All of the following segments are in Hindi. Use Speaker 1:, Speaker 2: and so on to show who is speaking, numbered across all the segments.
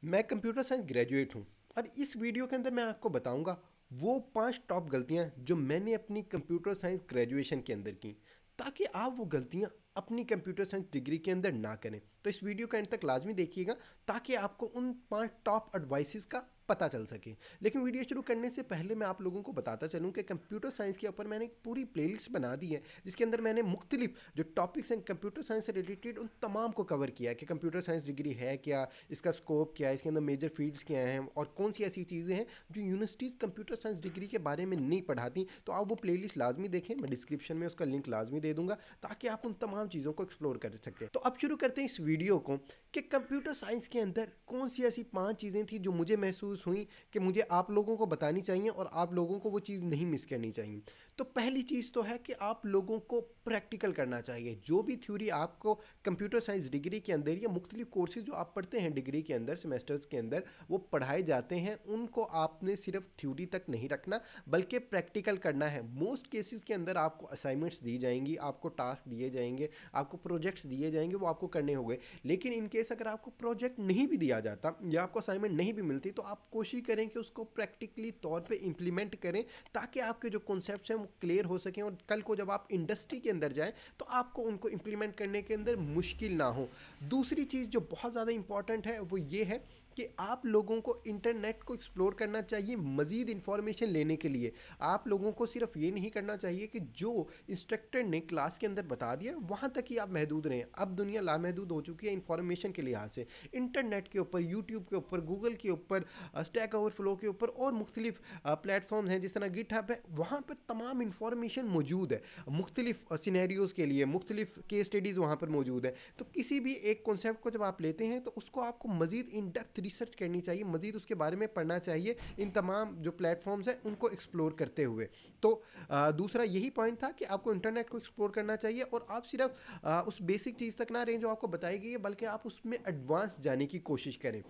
Speaker 1: मैं कंप्यूटर साइंस ग्रेजुएट हूँ और इस वीडियो के अंदर मैं आपको बताऊंगा वो 5 टॉप गलतियाँ जो मैंने अपनी कंप्यूटर साइंस ग्रेजुएशन के अंदर की, ताकि आप वो गलतियाँ अपनी कंप्यूटर साइंस डिग्री के अंदर ना करें। तो इस वीडियो का एंड तक लाजमी देखिएगा ताकि आपको उन 5 टॉप एडवाइसेस का पता चल सके। लेकिन वीडियो शुरू करने से पहले मैं आप लोगों को बताता चलूँ कि कंप्यूटर साइंस के ऊपर मैंने एक पूरी प्लेलिस्ट बना दी है, जिसके अंदर मैंने मुख्तलिफ जो टॉपिक्स हैं कंप्यूटर साइंस से रिलेटेड उन तमाम को कवर किया है कि कंप्यूटर साइंस डिग्री है क्या, इसका स्कोप क्या है, इसके अंदर मेजर फील्ड्स क्या हैं और कौन सी ऐसी चीज़ें हैं जो यूनिवर्सिटीज़ कंप्यूटर साइंस डिग्री के बारे में नहीं पढ़ाती। तो आप वो प्लेलिस्ट लाजमी देखें, मैं डिस्क्रिप्शन में उसका लिंक लाजमी दे दूंगा ताकि आप उन तमाम चीज़ों को एक्सप्लोर कर सकें। तो अब शुरू करते हैं इस वीडियो को कि कंप्यूटर साइंस के अंदर कौन सी ऐसी 5 चीज़ें थी जो मुझे महसूस हुई कि मुझे आप लोगों को बतानी चाहिए और आप लोगों को वो चीज़ नहीं मिस करनी चाहिए। तो पहली चीज़ तो है कि आप लोगों को प्रैक्टिकल करना चाहिए। जो भी थ्योरी आपको कंप्यूटर साइंस डिग्री के अंदर या मुख्तलिफ कोर्सेज जो आप पढ़ते हैं डिग्री के अंदर सेमेस्टर्स के अंदर वो पढ़ाए जाते हैं, उनको आपने सिर्फ थ्योरी तक नहीं रखना बल्कि प्रैक्टिकल करना है। मोस्ट केसेस के अंदर आपको असाइनमेंट्स दी जाएंगी, आपको टास्क दिए जाएंगे, आपको प्रोजेक्ट्स दिए जाएंगे, वो आपको करने होंगे। लेकिन इन केस अगर आपको प्रोजेक्ट नहीं भी दिया जाता या आपको असाइनमेंट नहीं भी मिलती तो आप कोशिश करें कि उसको प्रैक्टिकली तौर पे इंप्लीमेंट करें ताकि आपके जो कॉन्सेप्ट्स हैं वो क्लियर हो सकें और कल को जब आप इंडस्ट्री के अंदर जाएं तो आपको उनको इंप्लीमेंट करने के अंदर मुश्किल ना हो। दूसरी चीज़ जो बहुत ज़्यादा इंपॉर्टेंट है वो ये है कि आप लोगों को इंटरनेट को एक्सप्लोर करना चाहिए मज़ीद इन्फॉर्मेशन लेने के लिए। आप लोगों को सिर्फ ये नहीं करना चाहिए कि जो इंस्ट्रक्टर ने क्लास के अंदर बता दिया वहाँ तक ही आप महदूद रहें। अब दुनिया लामहदूद हो चुकी है इन्फॉर्मेशन के लिहाज से। इंटरनेट के ऊपर, यूट्यूब के ऊपर, गूगल के ऊपर, स्टैक ओवरफ्लो के ऊपर और मुख्तलिफ प्लेटफॉर्म्स हैं जिस तरह गिटहब है, वहाँ पर तमाम इन्फॉर्मेशन मौजूद है मुख्तलिफ सिनेरियोज़ के लिए। मुख्तलिफ केस स्टडीज़ वहाँ पर मौजूद है। तो किसी भी एक कॉन्सेप्ट को जब आप लेते हैं तो उसको आपको मज़ीद इन डेप्थ रिसर्च करनी चाहिए, मज़ीद उसके बारे में पढ़ना चाहिए इन तमाम जो प्लेटफॉर्म्स हैं उनको एक्सप्लोर करते हुए। तो दूसरा यही पॉइंट था कि आपको इंटरनेट को एक्सप्लोर करना चाहिए और आप सिर्फ उस बेसिक चीज़ तक ना रहें जो आपको बताई गई है, बल्कि आप उसमें एडवांस जाने की कोशिश करें।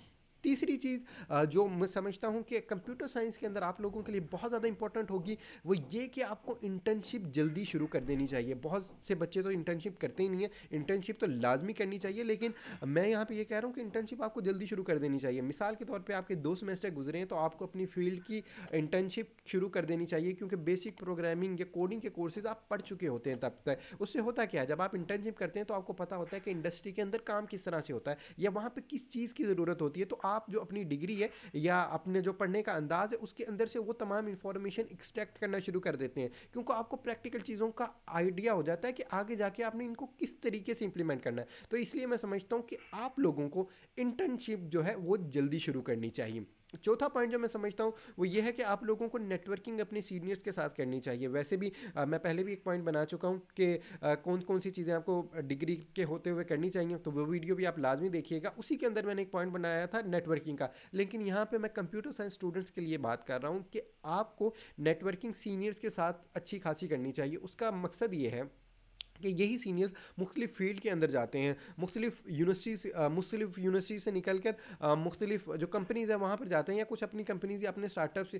Speaker 1: तीसरी चीज़ जो मैं समझता हूँ कि कंप्यूटर साइंस के अंदर आप लोगों के लिए बहुत ज़्यादा इंपॉर्टेंट होगी वो ये कि आपको इंटर्नशिप जल्दी शुरू कर देनी चाहिए। बहुत से बच्चे तो इंटर्नशिप करते ही नहीं है, इंटर्नशिप तो लाजमी करनी चाहिए, लेकिन मैं यहाँ पे ये कह रहा हूँ कि इंटर्नशिप आपको जल्दी शुरू कर देनी चाहिए। मिसाल के तौर पे आपके 2 सेमेस्टर गुजरे हैं तो आपको अपनी फील्ड की इंटर्नशिप शुरू कर देनी चाहिए, क्योंकि बेसिक प्रोग्रामिंग या कोडिंग के कोर्सेज आप पढ़ चुके होते हैं तब तक। उससे होता क्या है, जब आप इंटर्नशिप करते हैं तो आपको पता होता है कि इंडस्ट्री के अंदर काम किस तरह से होता है या वहाँ पर किस चीज़ की ज़रूरत होती है। तो आप जो अपनी डिग्री है या अपने जो पढ़ने का अंदाज है उसके अंदर से वो तमाम इंफॉर्मेशन एक्सट्रैक्ट करना शुरू कर देते हैं, क्योंकि आपको प्रैक्टिकल चीज़ों का आइडिया हो जाता है कि आगे जाके आपने इनको किस तरीके से इंप्लीमेंट करना है। तो इसलिए मैं समझता हूँ कि आप लोगों को इंटर्नशिप जो है वो जल्दी शुरू करनी चाहिए। चौथा पॉइंट जो मैं समझता हूँ वो ये है कि आप लोगों को नेटवर्किंग अपने सीनियर्स के साथ करनी चाहिए। वैसे भी मैं पहले भी एक पॉइंट बना चुका हूँ कि कौन कौन सी चीज़ें आपको डिग्री के होते हुए करनी चाहिए, तो वो वीडियो भी आप लाजमी देखिएगा। उसी के अंदर मैंने एक पॉइंट बनाया था नेटवर्किंग का, लेकिन यहाँ पे मैं कंप्यूटर साइंस स्टूडेंट्स के लिए बात कर रहा हूँ कि आपको नेटवर्किंग सीनियर्स के साथ अच्छी खासी करनी चाहिए। उसका मकसद ये है कि यही सीनियर्स मुख्तलिफ फील्ड के अंदर जाते हैं, मुख्तलिफ यूनिवर्सिटी से निकल कर मुख्तलिफ जो कंपनीज़ हैं वहाँ पर जाते हैं, या कुछ अपनी कंपनीज़ या अपने स्टार्टअप्स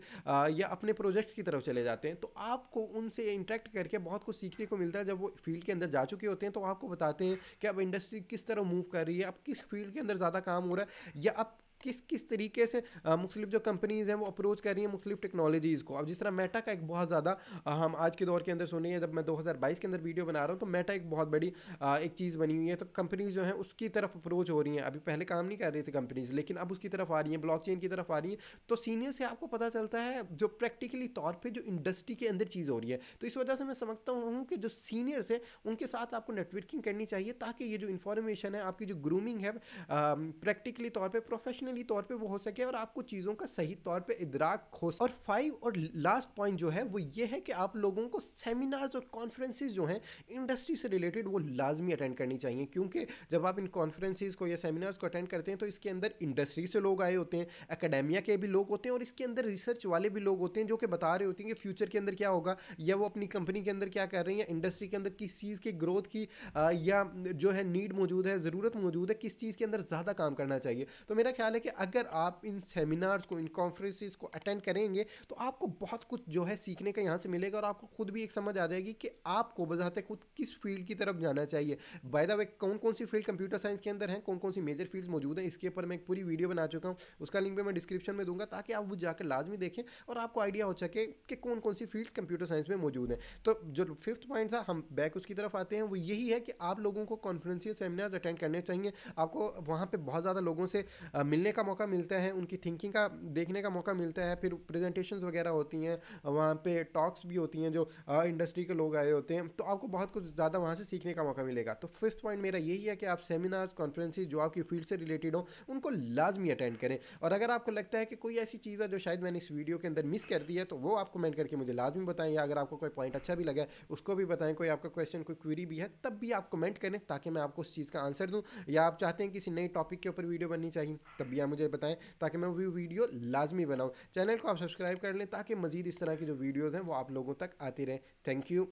Speaker 1: या अपने प्रोजेक्ट्स की तरफ चले जाते हैं। तो आपको उनसे इंटरेक्ट करके बहुत कुछ सीखने को मिलता है। जब वो फील्ड के अंदर जा चुके होते हैं तो आपको बताते हैं कि अब इंडस्ट्री किस तरह मूव कर रही है, अब किस फील्ड के अंदर ज़्यादा काम हो रहा है, या अब किस किस तरीके से मुख्तलिफ जो कंपनीज़ हैं वो अप्रोच कर रही हैं मुख्तलिफ टेक्नोलॉजीज़ को। अब जिस तरह मेटा का एक बहुत ज़्यादा हम आज के दौर के अंदर सुने हैं, जब मैं 2022 के अंदर वीडियो बना रहा हूँ तो मेटा एक बहुत बड़ी एक चीज़ बनी हुई है। तो कंपनीज़ जो हैं उसकी तरफ अप्रोच हो रही हैं। अभी पहले काम नहीं कर रही थी कंपनीज़, लेकिन अब उसकी तरफ आ रही हैं, ब्लॉकचेन की तरफ आ रही हैं। तो सीनियर से आपको पता चलता है जो प्रैक्टिकली तौर पर जो इंडस्ट्री के अंदर चीज़ हो रही है। तो इस वजह से मैं समझता हूँ कि जो सीनियर्स हैं उनके साथ आपको नेटवर्किंग करनी चाहिए, ताकि ये जो इन्फॉर्मेशन है, आपकी जो ग्रूमिंग है, प्रैक्टिकली तौर पर, प्रोफेशनली तौर पर वो हो सके और आपको चीज़ों का सही तौर पे इदराक हो। और 5 और लास्ट पॉइंट जो है वो ये है कि आप लोगों को सेमिनार्स और कॉन्फ्रेंसेस जो हैं इंडस्ट्री से रिलेटेड वो लाजमी अटेंड करनी चाहिए, क्योंकि जब आप इन कॉन्फ्रेंसेस को या सेमिनार्स को अटेंड करते हैं तो इसके अंदर इंडस्ट्री से लोग आए होते हैं, एकेडेमिया के भी लोग होते हैं और इसके अंदर रिसर्च वाले भी लोग होते हैं जो कि बता रहे होते हैं कि फ्यूचर के अंदर क्या होगा, या वो अपनी कंपनी के अंदर क्या कर रहे हैं, इंडस्ट्री के अंदर किस चीज़ की ग्रोथ की या जो है नीड मौजूद है, ज़रूरत मौजूद है, किस चीज़ के अंदर ज़्यादा काम करना चाहिए। तो मेरा ख्याल है है कि अगर आप इन सेमिनार्स को, इन कॉन्फ्रेंसेस को अटेंड करेंगे तो आपको बहुत कुछ जो है सीखने का यहाँ से मिलेगा और आपको खुद भी एक समझ आ जाएगी कि आपको बजाते खुद किस फील्ड की तरफ जाना चाहिए। बाय द वे कौन कौन सी फील्ड कंप्यूटर साइंस के अंदर है, कौन कौन सी मेजर फील्ड मौजूद है, इसके ऊपर मैं एक पूरी वीडियो बना चुका हूँ, उसका लिंक भी मैं डिस्क्रिप्शन में दूंगा ताकि आप वो जाकर लाजमी देखें और आपको आइडिया हो सके कि कौन कौन सी फील्ड कंप्यूटर साइंस में मौजूद है। तो जो फिफ्थ पॉइंट था, हम बैक उसकी तरफ आते हैं, वो यही है कि आप लोगों को कॉन्फ्रेंस सेमिनार्स अटेंड करने चाहिए। आपको वहाँ पे बहुत ज़्यादा लोगों से मिलने का मौका मिलता है, उनकी थिंकिंग का देखने का मौका मिलता है, फिर प्रेजेंटेशंस वगैरह होती हैं, वहाँ पे टॉक्स भी होती हैं जो इंडस्ट्री के लोग आए होते हैं, तो आपको बहुत कुछ ज़्यादा वहाँ से सीखने का मौका मिलेगा। तो फिफ्थ पॉइंट मेरा यही है कि आप सेमिनार्स, कॉन्फ्रेंसेस जो आपकी फील्ड से रिलेटेड हो उनको लाजमी अटेंड करें। और अगर आपको लगता है कि कोई ऐसी चीज़ है जो शायद मैंने इस वीडियो के अंदर मिस कर दी है तो वो आप कमेंट करके मुझे लाजमी बताएं, या अगर आपको कोई पॉइंट अच्छा भी लगा है उसको भी बताएं, कोई आपका क्वेश्चन, कोई क्वेरी भी है तब भी आप कमेंट करें ताकि मैं आपको उस चीज़ का आंसर दूं, या आप चाहते हैं किसी नए टॉपिक के ऊपर वीडियो बननी चाहिए तब भी आप मुझे बताएं ताकि मैं वो वीडियो लाजमी बनाऊं। चैनल को आप सब्सक्राइब कर लें ताकि मजीद इस तरह की जो वीडियोज़ हैं वो आप लोगों तक आती रहें। Thank you.